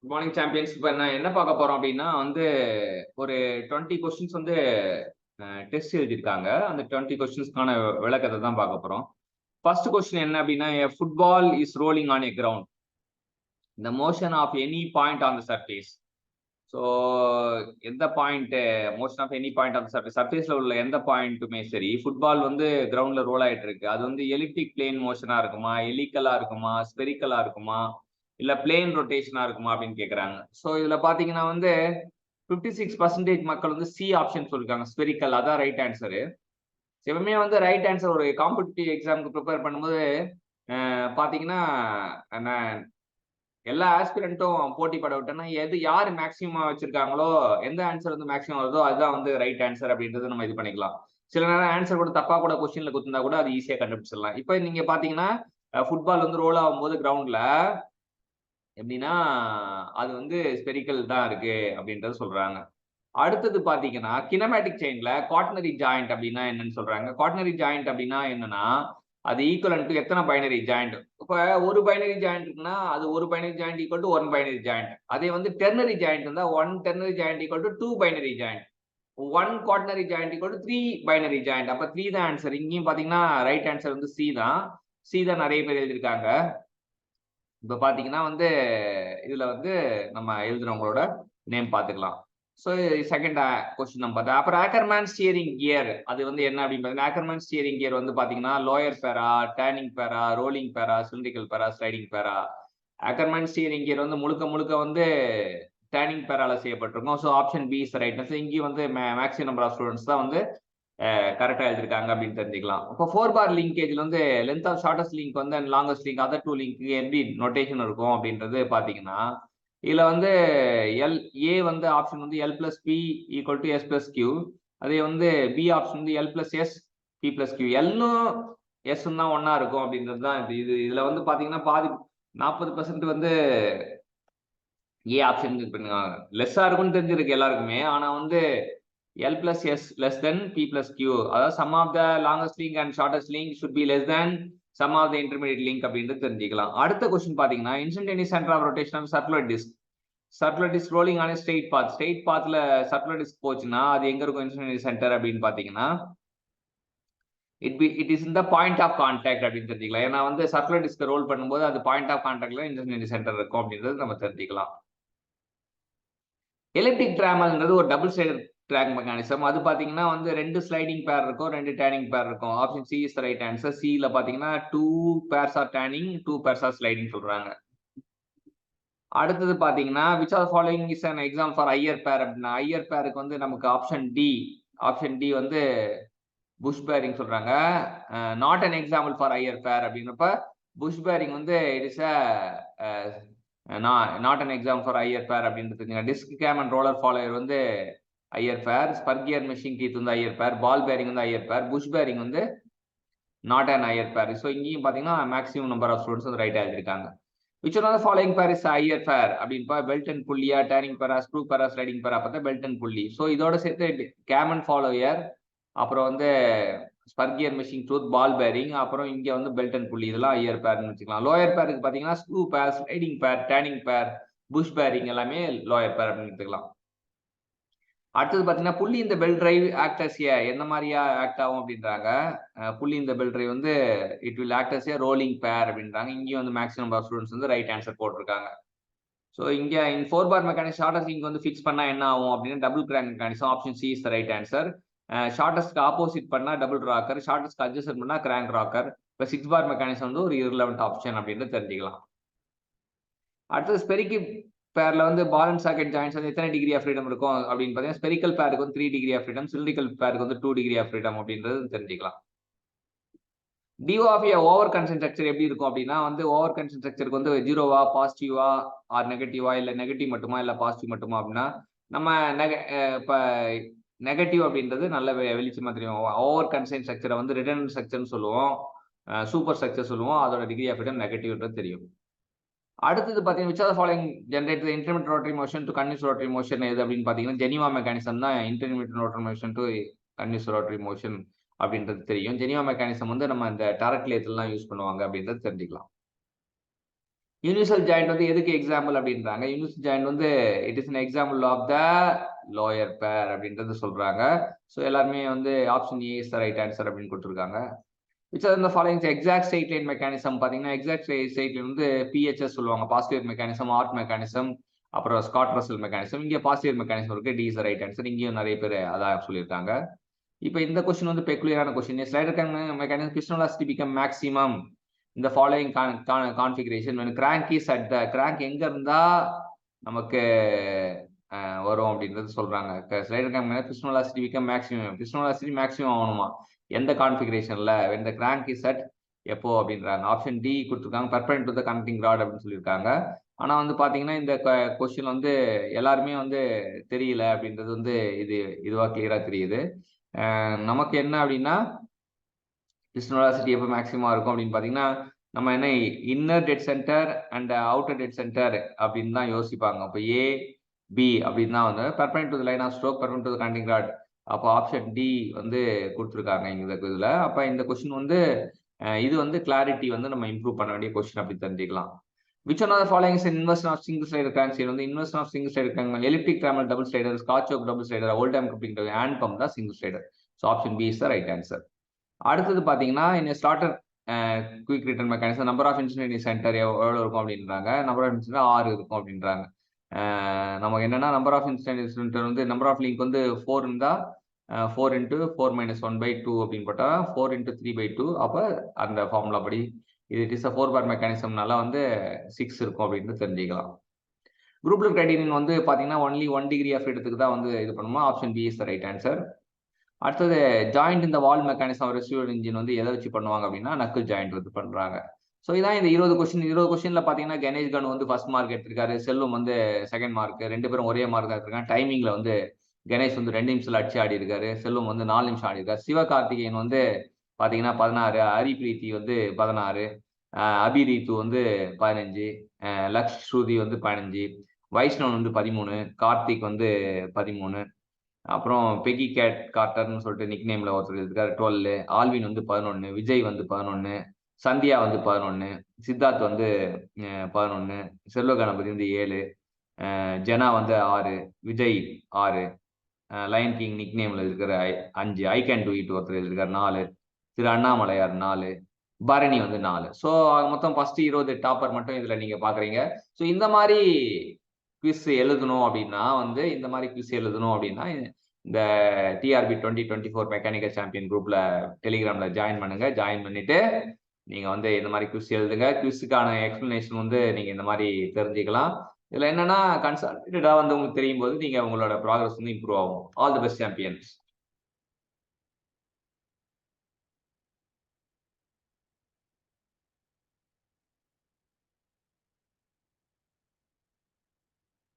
Good morning champions. இப்போ நான் என்ன பார்க்க போறோம் அப்படின்னா ஒரு 20 கொஸ்டின்ஸ் டெஸ்ட் எழுதியிருக்காங்க. அந்த 20 கொஸ்டின்ஸ்க்கான விளக்கத்தை தான் பார்க்க போறோம். ஃபர்ஸ்ட் கொஸ்டின் என்ன அப்படின்னா, football is rolling on a ground, the motion of any point on the surface. So எந்த பாயிண்ட், motion of any point on surface, சர்ஃபேஸ்ல உள்ள எந்த பாயிண்ட்டுமே சரி, ஃபுட்பால் கிரவுண்ட்ல ரோல் ஆயிட்டு இருக்கு. அது எலிப்டிக் பிளேன் மோஷனா இருக்குமா, எலிக்கலா இருக்குமா, ஸ்பெரிக்கலா இருக்குமா, இல்ல பிளேன் ரொட்டேஷனா இருக்குமா அப்படின்னு கேக்குறாங்க. ஸோ இதுல பாத்தீங்கன்னா 56% மக்கள் சி ஆப்ஷன் சொல்லிருக்காங்க, ஸ்பெரிக்கல். அதான் ரைட் ஆன்சரு. எப்பவுமே ரைட் ஆன்சர் ஒரு காம்படிட்டிவ் எக்ஸாமுக்கு ப்ரிப்பேர் பண்ணும்போது பாத்தீங்கன்னா எல்லா ஆஸ்பிரண்ட்டும் போட்டி பட விட்டோம்னா யாரு மேக்சிமம் வச்சிருக்காங்களோ, எந்த ஆன்சர் மேக்சிமம் வருதோ அதுதான் ரைட் ஆன்சர் அப்படின்றது நம்ம இது பண்ணிக்கலாம். சில நேரம் ஆன்சர் கூட தப்பா கூட கொஸ்டின்ல குத்துந்தா கூட அது ஈஸியா கண்டுபிடிச்சிடலாம். இப்ப நீங்க பாத்தீங்கன்னா ஃபுட்பால் ரோல் ஆகும்போது கிரவுண்ட்ல எப்படின்னா அது ஸ்பெரிக்கல் தான் இருக்கு அப்படின்றத சொல்றாங்க. அடுத்தது பாத்தீங்கன்னா கினமேட்டிக் செயின்ல குவாட்டர்னரி ஜாயிண்ட் அப்படின்னா என்னன்னு சொல்றாங்க. குவாட்டர்னரி ஜாயிண்ட் அப்படின்னா என்னன்னா, அது ஈக்குவலன்ட் டு எத்தனை பைனரி ஜாயிண்ட். இப்ப ஒரு பைனரி ஜாயிண்ட் இருக்குன்னா அது ஒரு binary joint equal to one binary joint. அதே டெர்னரி ஜாயிண்ட் இருந்தா one ternary joint equal to two binary joint. One quaternary joint equal to three binary joint. அப்ப three தான் ஆன்சர். இங்கேயும் பாத்தீங்கன்னா ரைட் ஆன்சர் சி தான். சி தான் நிறைய பேர் எழுதியிருக்காங்க. இப்ப பாத்தீங்கன்னா இதுல நம்ம எழுதுறவங்களோட நேம் பாத்துக்கலாம். ஸோ செகண்ட் கொஸ்டின் நம்ம பார்த்தா, அப்புறம் ஆக்கர்மேன் ஸ்டியரிங் கியர் அது என்ன அப்படின்னு பார்த்தீங்கன்னா, ஆக்கர்மேன் ஸ்டியரிங் கியர் பாத்தீங்கன்னா லோயர் பேரா, டேர்னிங் பேரா, ரோலிங் பேரா, சிலிண்ட்ரிக்கல் பேரா, ஸ்லைடிங் பேரா. ஆக்கர்மேன் ஸ்டியரிங் கியர் முழுக்க முழுக்க டேர்னிங் பேரால செய்யப்பட்டிருக்கும். So option B is right. இங்கேயும் மேக்ஸிமம் நம்பர் ஆஃப் ஸ்டூடெண்ட்ஸ் தான் கரெக்டா எழுதிருக்காங்க அப்படின்னு தெரிஞ்சுக்கலாம். இப்போ 4 பார் லிங்கேஜ்ல length of shortest link and longest link other two link எப்படி நோட்டேஷன் இருக்கும் அப்படின்றது பாத்தீங்கன்னா, இதுல L A option L plus P equal to S plus Q. அதே B option L plus S P plus Q. எல்லும் S தான் ஒன்னா இருக்கும் அப்படின்றது தான் இது. இதுல பாத்தீங்கன்னா பாதி 40% ஏ ஆப்ஷன் லெஸ்ஸா இருக்கும்னு தெரிஞ்சிருக்கு எல்லாருக்குமே. ஆனா L plus S less than P plus Q. அதாவது sum of the longest link and shortest link should be less than sum of the intermediate link அப்படின்றது தெரிஞ்சுக்கலாம். அடுத்த கொஸ்டின் பாத்தீங்கன்னா, instantaneous center of rotation of circular disc. Circular disc rolling on a straight path. Straight pathல circular disc போச்சுன்னா அது எங்க இருக்கும் instantaneous center அப்படின்னு பாத்தீங்கன்னா, it is in the point of contact அப்படின்னு தெரிஞ்சுக்கலாம். ஏன்னா circular disc ரோல் பண்ணும்போது அது point of contactல instantaneous center இருக்கும் அப்படின்றது நம்ம தெரிஞ்சுக்கலாம். எலிப்டிக் டிராமல்ன்றது ஒரு டபுள் சைடட் ட்ராக் மெக்கானிசம். அது பாத்தீங்கன்னா ரெண்டு ஸ்லைடிங் பேர் இருக்கும், ரெண்டு டேர்னிங் பேர் இருக்கும். Option C is right answer. சில பாத்தீங்கன்னா 2 pairs are turning, 2 pairs are sliding சொல்றாங்க. அடுத்தது பாத்தீங்கன்னா which are following is an example for higher pair அப்படின்னா, ஐயர் பேருக்கு நமக்கு ஆப்ஷன் டி புஷ் பேரிங் சொல்றாங்க. Not an example for higher pair அப்படின்றப்ப push bearing it is not an example for higher pair அப்படின்றதுங்க. Disc cam and roller follower higher pair. Spur gear meshing teeth Iyer பேர். Ball bearing higher pair. Push bearing not an higher pair. So இங்கேயும் பாத்தீங்கன்னா maximum number of students right எழுதிருக்காங்க. Which one of the following pair is higher pair அப்படின்பா, belt and புள்ளியா, turning பேரா, screw பேரா, sliding பேரா பார்த்தா பெல்ட் அண்ட் புள்ளி. ஸோ இதோட சேர்த்து கேம் அண்ட் ஃபாலோயர், அப்புறம் spur gear machine tooth, ball bearing, அப்புறம் இங்க பெல்ட் அண்ட் புள்ளி, இதெல்லாம் ஐயர் பேர்னு வச்சுக்கலாம். லோயர் பேருக்கு பாத்தீங்கன்னா ஸ்க்ரூ பேர், ஸ்லைடிங் பேர், டேர்னிங் பேர், புஷ் பேரிங் எல்லாமே லோயர் பேர் அப்படின்னு எடுத்துக்கலாம். அடுத்தது பாத்தீங்கன்னா புள்ளி இந்த பெல் டிரைவ் ஆக்டர்ஸ் என்ன மாதிரியா ஆக்ட் ஆகும் அப்படின்றாங்க. புள்ளி இந்த belt drive it will act as a rolling pair அப்படின்றாங்க. இங்கேயும் maximum number of students right answer போட்டிருக்காங்க. ஸோ இங்க in 4 bar mechanics shortest link fix பண்ணா என்ன ஆகும் அப்படின்னா double crank mechanism. Option C is the right answer. Shortest opposite பண்ணா double rocker, shortest adjacent பண்ணா கிராங்க் ராக்கர். இப்போ 6 பார் மெக்கானிசம் ஒரு irrelevant ஆப்ஷன் அப்படின்னு தெரிஞ்சுக்கலாம். அடுத்தது ஸ்பெரிக்கல் பேர்ல பால் அண்ட் சாக்கெட் ஜாயின்ஸ் எத்தனை டிகிரி ஆஃப் ஃப்ரீடம் இருக்கும் அப்படின்னு பாத்தீங்கன்னா, ஸ்பெரிக்கல் பேருக்கு 3 டிகிரி ஆஃப் ஃப்ரீடம், சிலிண்ட்ரிக்கல் பேருக்கு 2 டிகிரி ஆஃப் ஃப்ரீடம் அப்படின்றது தெரிஞ்சுக்கலாம். D O of a over constrained structure எப்படி இருக்கும் அப்படின்னா, ஓவர் கன்சென்ட் ஸ்ட்ரக்சருக்கு ஜீரோவா, பாசிட்டிவா ஆர் நெகட்டிவா, இல்ல நெகட்டிவ் மட்டுமா இல்ல பாசிட்டிவ் மட்டுமா அப்படின்னா, நம்ம இப்ப நெகட்டிவ் அப்படின்றது நல்ல வெளிச்சமா தெரியும். ஓவர் கன்சென்ட் ஸ்ட்ரக்சரை ரிடன்டன்ட் ஸ்ட்ரக்சர்னு சொல்லுவோம், சூப்பர் ஸ்ட்ரக்சர் சொல்லுவோம். அதோட டிகிரி ஆஃப் ஃப்ரீடம் நெகட்டிவ்ன்றது தெரியும். அடுத்தது பாத்தீங்கன்னா which are the following generate the intermittent rotary motion to continuous rotary motion எது அப்படின்னு பாத்தீங்கன்னா, ஜெனிவா மெக்கானிசம் தான் intermittent rotary motion to continuous rotary motion அப்படின்றது தெரியும். ஜெனிவா மெக்கானிசம் நம்ம இந்த டேரக்ட் லேத்லாம் யூஸ் பண்ணுவாங்க அப்படின்றது தெரிஞ்சுக்கலாம். யூனிவர்சல் ஜாயிண்ட் வந்து எதுக்கு எக்ஸாம்பிள் அப்படின்றாங்க. யூனிவர்சல் ஜாயிண்ட் வந்து it is an example of the lower pair அப்படின்றது சொல்றாங்க. ஸோ எல்லாருமே வந்து option A is the right answer அப்படின்னு கொடுத்துருக்காங்க. விச் ஆர் இந்த following exact straight line mechanism பார்த்தீங்கன்னா எக்ஸாக்ட் ஸ்ட்ரெயிட் லைன் வந்து பிஹெச்எஸ் சொல்லுவாங்க, பாசிட்டிவ் மெக்கானிசம், ஆர்ட் மெக்கானிசம், அப்புறம் ஸ்காட் ரசல் மெக்கானிசம். இங்கே பாசிட்டிவ் மெக்கானிசம் இருக்கு, D is the right answer. இங்கேயும் நிறைய பேர் அதான் சொல்லியிருக்காங்க. இப்போ இந்த கொஸ்டின் வந்து பெக்குலியரான question. Slider mechanism piston velocity become maximum இந்த following configuration when crank is at the crank எங்க இருந்தா நமக்கு வரும் அப்படின்றது சொல்றாங்க. Slider piston velocity become maximum, piston velocity maximum ஆகணுமா எந்த கான்ஃபிகரேஷன்ல when the crank is at எப்போ அப்படின்றாங்க. ஆப்ஷன் டி கொடுத்துருக்காங்க, perpendicular to the connecting rod அப்படின்னு சொல்லியிருக்காங்க. ஆனா வந்து பாத்தீங்கன்னா இந்த கொஸ்டின் வந்து எல்லாருமே வந்து தெரியல அப்படின்றது வந்து இதுவா கிளியரா தெரியுது. நமக்கு என்ன அப்படின்னா piston velocity எப்போ மேக்ஸிமம் இருக்கும் அப்படின்னு பார்த்தீங்கன்னா நம்ம என்ன inner dead centre and outer dead centre அப்படின்னு தான் யோசிப்பாங்க. அப்போ ஏ பி அப்படின்னு தான் வந்து perpendicular to the line of stroke, perpendicular to the connecting rod. அப்போ ஆப்ஷன் டி வந்து கொடுத்துருக்காங்க இந்த இதில். அப்போ இந்த கொஸ்டின் வந்து இது வந்து கிளாரிட்டி வந்து நம்ம இம்ப்ரூவ் பண்ண வேண்டிய கொஸ்டின் அப்படி தெரிஞ்சுக்கலாம். Which one of the following is an inversion of single slider crank slider? வந்து inversion of single slider crank, elliptic trammel double slider, Scotch yoke double slider, old time coupling hand pump தான் single slider. So option B is the right answer. அடுத்தது பாத்தீங்கன்னா இந்த starter quick return mechanism number of incident centre எவ்வளவு இருக்கும் அப்படின்றாங்க. Number of incident 6 இருக்கும் அப்படின்றாங்க. நமக்கு என்னன்னா நம்பர் ஆஃப் இன்சிடென்ட் சென்டர் வந்து நம்பர் ஆஃப் லிங்க் வந்து 4 இருந்தா 4 into 4 minus 1/2 அப்படின்னு போட்டா 4 into 3/2. அப்ப அந்த ஃபார்முலா படி இட் இஸ் 4 பார் மெக்கானிசம்னால வந்து 6 இருக்கும் அப்படின்னு தெரிஞ்சுக்கலாம். குரூப் லூப் கிரைட்டீரியன் வந்து பாத்தீங்கன்னா ஒன்லி 1 degree ஆஃப் இடத்துக்கு தான் வந்து இது பண்ணுமா. Option B is the right answer. அடுத்தது ஜாயிண்ட் இந்த வால் மெக்கானிசம் ரெசிடியூவல் இன்ஜின் வந்து எதை வச்சு பண்ணுவாங்க அப்படின்னா நக்கிள் ஜாயிண்ட் வந்து பண்றாங்க. ஸோ இதான் இந்த 20 கொஸ்டின்ல பாத்தீங்கன்னா கணேஷ் கன் வந்து ஃபர்ஸ்ட் மார்க் எடுத்திருக்காரு, செல்வம் வந்து செகண்ட் மார்க். 2 பேரும் ஒரே மார்க் தான் எடுத்திருக்காங்க. டைமிங்ல வந்து கணேஷ் வந்து 2 நிமிஷத்துல அடிச்சு ஆடி இருக்காரு, செல்வம் வந்து 4 நிமிஷம் ஆடி இருக்காரு. சிவகார்த்திகேயன் வந்து பாத்தீங்கன்னா 16, ஹரிப்ரீத்தி வந்து 16, அபிரீத்து வந்து 15, லக்ஷ் ஸ்ருதி வந்து 15, வைஷ்ணவன் வந்து 13, கார்த்திக் வந்து 13, அப்புறம் பெகி கேட் கார்டர்னு சொல்லிட்டு நிக் நேம்ல ஒருத்தர் இருக்காரு 12, ஆல்வின் வந்து 11, விஜய் வந்து 11, சந்தியா வந்து 11, சித்தார்த் வந்து 11, செல்வ கணபதி வந்து 7, ஜெனா வந்து 6, விஜய் 6, லயன் கிங் நிக் நேம்ல இருக்கிற 5, ஐ கேன் டூ இட் ஒருத்தர் இருக்காரு 4, திரு அண்ணாமலையார் 4, பரணி வந்து 4. ஸோ மொத்தம் ஃபர்ஸ்ட் 20 டாப்பர் மட்டும் இதுல நீங்க பாக்குறீங்க. ஸோ இந்த மாதிரி குவிஸ் எழுதணும் அப்படின்னா இந்த டிஆர்பி 2024 மெக்கானிக்கல் சாம்பியன் குரூப்ல டெலிகிராம்ல ஜாயின் பண்ணுங்க. ஜாயின் பண்ணிட்டு நீங்க வந்து இந்த மாதிரி குவிஸ் எழுதுங்க. குவிஸுக்கான எக்ஸ்பிளனேஷன் வந்து நீங்க இந்த மாதிரி தெரிஞ்சுக்கலாம். இதுல என்னன்னா கன்சல்டேட்டா வந்து உங்களுக்கு தெரியும் போது நீங்க உங்களோட ப்ராக்ரஸ் வந்து இம்ப்ரூவ் ஆகும். All the best champions.